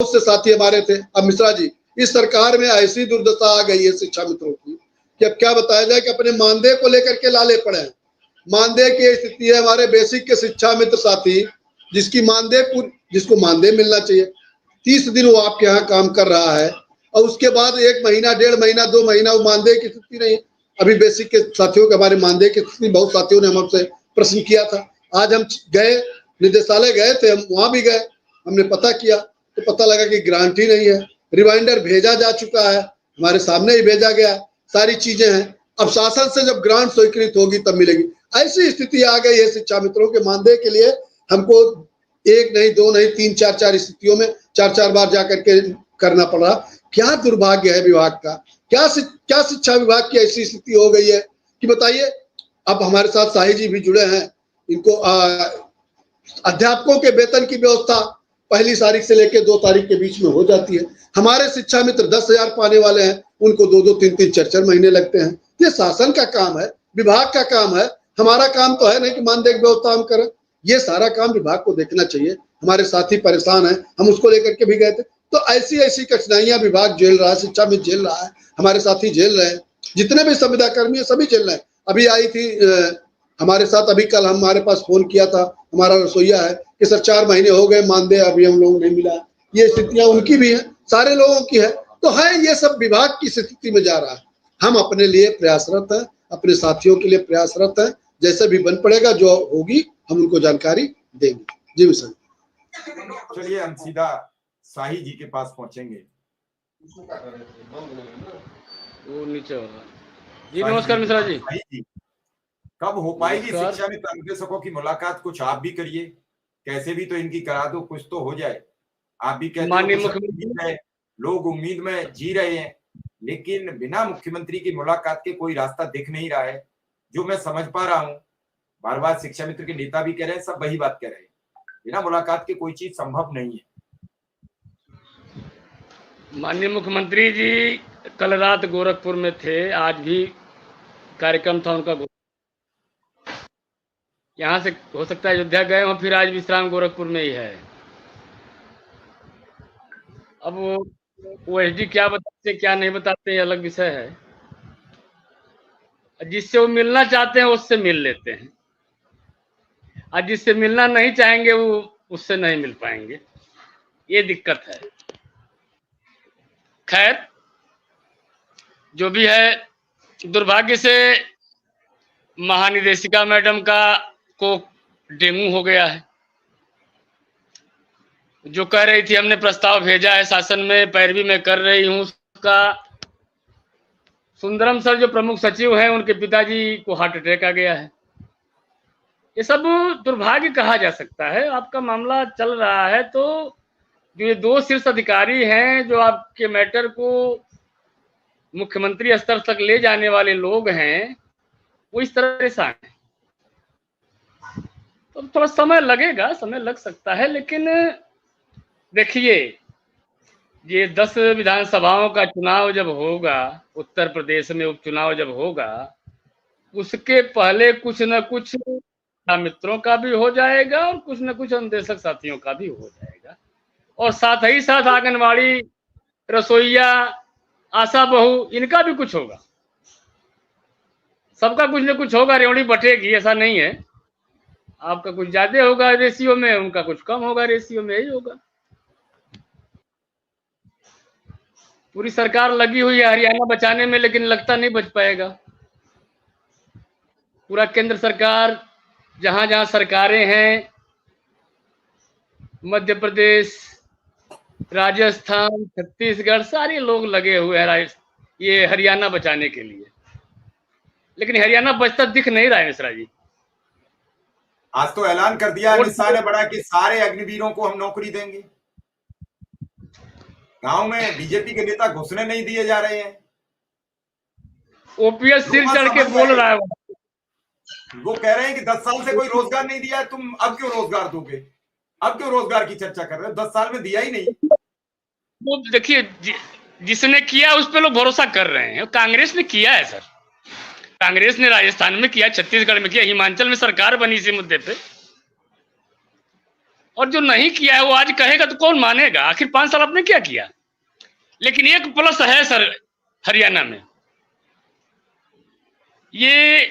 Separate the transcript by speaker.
Speaker 1: बहुत से साथी हमारे थे। अब मिश्रा जी, इस सरकार में ऐसी दुर्दशा आ गई है शिक्षा मित्रों की कि अब क्या बताया जाए कि अपने मानदेय को लेकर के लाले पड़े हैं। मानदेय की स्थिति है, हमारे बेसिक के शिक्षा मित्र साथी जिसको मानदेय मिलना चाहिए, 30 दिन वो आपके यहाँ काम कर रहा है और उसके बाद 1 महीना, 1.5 महीना, 2 महीना वो मानदेय की स्थिति नहीं है। अभी बेसिक के साथियों के हमारे मानदेय की स्थिति, बहुत साथियों ने हमसे प्रश्न किया था। आज हम गए, निदेशालय गए थे, हम वहां भी गए, हमने पता किया तो पता लगा कि ग्रांट ही नहीं है। रिमाइंडर भेजा जा चुका है, हमारे सामने ही भेजा गया, सारी चीजें हैं। अब शासन से जब ग्रांट स्वीकृत होगी तब मिलेगी। ऐसी स्थिति आ गई है शिक्षा मित्रों के मानदेय के लिए हमको 1 नहीं, 2 नहीं, 3, 4 स्थितियों में 4 बार जाकर के करना पड़ रहा। क्या दुर्भाग्य है विभाग का, क्या शिक्षा विभाग की ऐसी स्थिति हो गई है कि बताइए। अब हमारे साथ शाही जी भी जुड़े हैं, इनको अध्यापकों के वेतन की व्यवस्था 1 तारीख से लेकर 2 तारीख के बीच में हो जाती है। हमारे शिक्षा मित्र 10,000 पाने वाले हैं, उनको 2-2, 3-3, 4-4 महीने लगते हैं। ये शासन का काम है, विभाग का काम है। हमारा काम तो है नहीं कि मानदेय की व्यवस्था हम करें, ये सारा काम विभाग को देखना चाहिए। हमारे साथी परेशान है, हम उसको लेकर के भी गए थे। तो ऐसी कठिनाइयां विभाग झेल रहा है, शिक्षा में झेल रहा है, हमारे साथी झेल रहे हैं, जितने भी संविदा कर्मी है सभी झेल रहे हैं। अभी आई थी हमारे साथ, अभी कल हमारे पास फोन किया था हमारा रसोईया है कि सर 4 महीने हो गए, मानदेय अभी हम लोग नहीं मिला। ये स्थितियां उनकी भी है, सारे लोगों की है। तो है, ये सब विभाग की स्थिति में जा रहा है। हम अपने लिए प्रयासरत हैं, अपने साथियों के लिए प्रयासरत हैं। जैसे भी बन पड़ेगा, जो होगी हम उनको जानकारी देंगे। जी मिश्रा,
Speaker 2: चलिए हम सीधा शाही जी के पास पहुंचेंगे।
Speaker 3: वो नीचे होगा जी। नमस्कार मिश्रा जी।
Speaker 2: कब हो पाएगी शिक्षा में अनुदेशकों की मुलाकात? कुछ आप भी करिए, कैसे भी तो इनकी करा दो, कुछ तो हो जाए। आप भी कहते हो लोग उम्मीद में जी रहे हैं, लेकिन बिना मुख्यमंत्री की मुलाकात के कोई रास्ता दिख नहीं रहा है, जो मैं समझ पा रहा हूँ। बार बार शिक्षा मित्र के नेता भी कह रहे हैं, सब वही बात कह रहे हैं, बिना मुलाकात के कोई चीज संभव नहीं है।
Speaker 3: माननीय मुख्यमंत्री जी कल रात गोरखपुर में थे, आज भी कार्यक्रम था उनका। यहाँ से हो सकता है अयोध्या गए हो, फिर आज विश्राम गोरखपुर में ही है। अब वो एसडी क्या बताते क्या नहीं बताते ये अलग विषय है। जिससे वो मिलना चाहते हैं उससे मिल लेते हैं, और जिससे मिलना नहीं चाहेंगे वो उससे नहीं मिल पाएंगे, ये दिक्कत है। खैर जो भी है, दुर्भाग्य से महानिदेशिका मैडम को डेंगू हो गया है। जो कह रही थी हमने प्रस्ताव भेजा है शासन में, पैरवी में कर रही हूँ उसका। सुंदरम सर जो प्रमुख सचिव हैं, उनके पिताजी को हार्ट अटैक आ गया है। ये सब दुर्भाग्य कहा जा सकता है। आपका मामला चल रहा है तो जो ये 2 शीर्ष अधिकारी हैं, जो आपके मैटर को मुख्यमंत्री स्तर तक ले जाने वाले लोग हैं, वो इस तरह परेशान है। तो थोड़ा समय लगेगा, समय लग सकता है। लेकिन देखिए, ये 10 विधानसभाओं का चुनाव जब होगा, उत्तर प्रदेश में उपचुनाव जब होगा, उसके पहले कुछ न कुछ मित्रों का भी हो जाएगा और कुछ न कुछ अनुदेशक साथियों का भी हो जाएगा। और साथ ही साथ आंगनवाड़ी, रसोईया, आशा बहू, इनका भी कुछ होगा। सबका कुछ न कुछ होगा, रेवड़ी बटेगी, ऐसा नहीं है। आपका कुछ ज्यादा होगा रेशियो में, उनका कुछ कम होगा रेशियो में, यही होगा। पूरी सरकार लगी हुई है हरियाणा बचाने में, लेकिन लगता नहीं बच पाएगा। पूरा केंद्र सरकार, जहां जहां सरकारें हैं, मध्य प्रदेश, राजस्थान, छत्तीसगढ़, सारे लोग लगे हुए हैं ये हरियाणा बचाने के लिए। लेकिन हरियाणा बचता दिख नहीं रहा है मिश्रा जी।
Speaker 2: आज तो ऐलान कर दिया अमित शाह ने बड़ा कि सारे अग्निवीरों को हम नौकरी देंगे। गांव में बीजेपी के नेता घुसने नहीं दिए जा रहे हैं।
Speaker 3: ओपीएस सिर चढ़ के बोल रहा है।
Speaker 2: वो कह रहे हैं कि 10 साल से कोई रोजगार नहीं दिया है, तुम अब क्यों रोजगार दोगे? अब क्यों रोजगार की चर्चा कर रहे हो? 10 साल में दिया ही नहीं।
Speaker 3: वो देखिए, जिसने किया उस पर लोग भरोसा कर रहे हैं। कांग्रेस ने किया है सर, कांग्रेस ने राजस्थान में किया, छत्तीसगढ़ में किया, हिमाचल में सरकार बनी इसी मुद्दे पे। और जो नहीं किया है वो आज कहेगा तो कौन मानेगा? आखिर 5 साल आपने क्या किया? लेकिन एक प्लस है सर हरियाणा में, ये